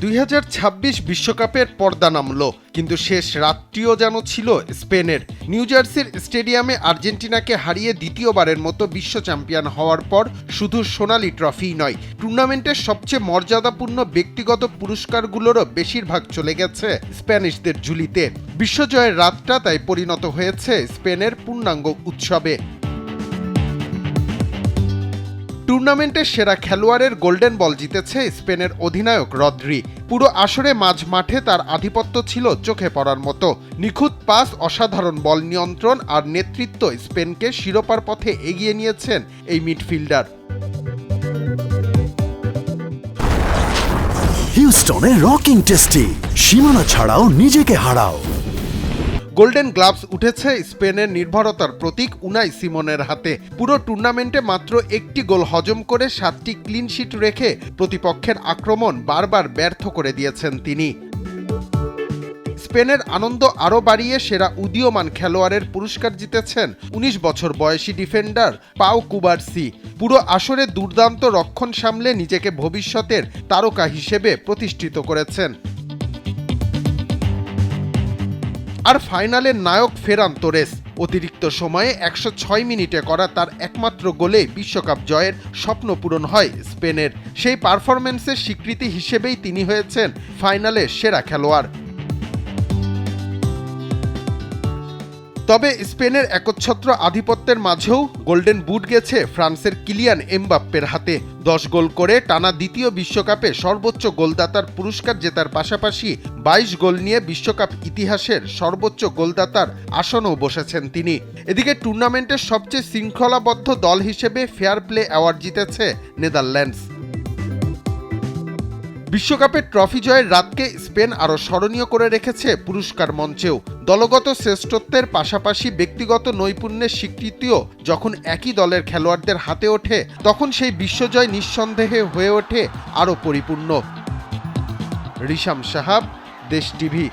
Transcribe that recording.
2026 বিশ্বকাপের পর্দা নামল, কিন্তু শেষ রাতটিও যেন ছিল স্পেনের। নিউ জার্সির স্টেডিয়ামে আর্জেন্টিনাকে হারিয়ে দ্বিতীয়বারের মতো বিশ্ব চ্যাম্পিয়ন হওয়ার পর শুধু সোনালি ট্রফি নয়, টুর্নামেন্টের সবচেয়ে মর্যাদাপূর্ণ ব্যক্তিগত পুরস্কারগুলোরও বেশিরভাগ চলে গেছে স্প্যানিশদের ঝুলিতে। বিশ্বজয়ের রাতটা তাই পরিণত হয়েছে স্পেনের পূর্ণাঙ্গ উৎসবে। টুর্নামেন্টের সেরা খেলোয়াড়ের গোল্ডেন বল জিতেছে স্পেনের অধিনায়ক রদ্রি। পুরো আসরে মাঝ মাঠে তার আধিপত্য ছিল চোখে পড়ার মতো। নিখুঁত পাস, অসাধারণ বল নিয়ন্ত্রণ আর নেতৃত্ব স্পেনকে শিরোপার পথে এগিয়ে নিয়েছেন এই মিডফিল্ডার। হিউস্টনে রকিং টেস্টি, সীমানা ছাড়াও নিজেকে হারাও। গোল্ডেন গ্লাভস উঠেছে স্পেনের নির্ভরতার প্রতীক উনাই সিমনের হাতে। পুরো টুর্নামেন্টে মাত্র একটি গোল হজম করে 7টি ক্লিন শিট রেখে প্রতিপক্ষের আক্রমণ বারবার ব্যর্থ করে দিয়েছেন তিনি। স্পেনের আনন্দ আরও বাড়িয়ে সেরা উদীয়মান খেলোয়াড়ের পুরস্কার জিতেছেন 19 বছর বয়সী ডিফেন্ডার পাও কুবার্সি। পুরো আসরে দুর্দান্ত রক্ষণ সামলে নিজেকে ভবিষ্যতের তারকা হিসেবে প্রতিষ্ঠিত করেছেন। আর ফাইনালের নায়ক ফেরান তোরেস। অতিরিক্ত সময়ে 106 মিনিটে করা তার একমাত্র গোলে বিশ্বকাপ জয়ের স্বপ্ন পূরণ হয় স্পেনের। সেই পারফরম্যান্সের স্বীকৃতি হিসেবেই তিনি হয়েছেন ফাইনালের সেরা খেলোয়াড়। তবে স্পেনের একচ্ছত্র আধিপত্যের মাঝেও গোল্ডেন বুট গেছে ফ্রান্সের কিলিয়ান এমবাপ্পের হাতে। 10 গোল করে টানা দ্বিতীয় বিশ্বকাপে সর্বোচ্চ গোলদাতার পুরস্কার জেতার পাশাপাশি 22 গোল নিয়ে বিশ্বকাপ ইতিহাসের সর্বোচ্চ গোলদাতার আসনেও বসেছেন তিনি। এদিকে টুর্নামেন্টের সবচেয়ে শৃঙ্খলাবদ্ধ দল হিসেবে ফেয়ার প্লে অ্যাওয়ার্ড জিতেছে নেদারল্যান্ডস। বিশ্বকাপের ট্রফি জয়ের রাতকে স্পেন আরও স্মরণীয় করে রেখেছে পুরস্কার মঞ্চেও। দলগত শ্রেষ্ঠত্বের পাশাপাশি ব্যক্তিগত নৈপুণ্যের স্বীকৃতিও যখন একই দলের খেলোয়াড়দের হাতে ওঠে, তখন সেই বিশ্বজয় নিঃসন্দেহে হয়ে ওঠে আরও পরিপূর্ণ। রিশাম সাহাব, দেশ টিভি।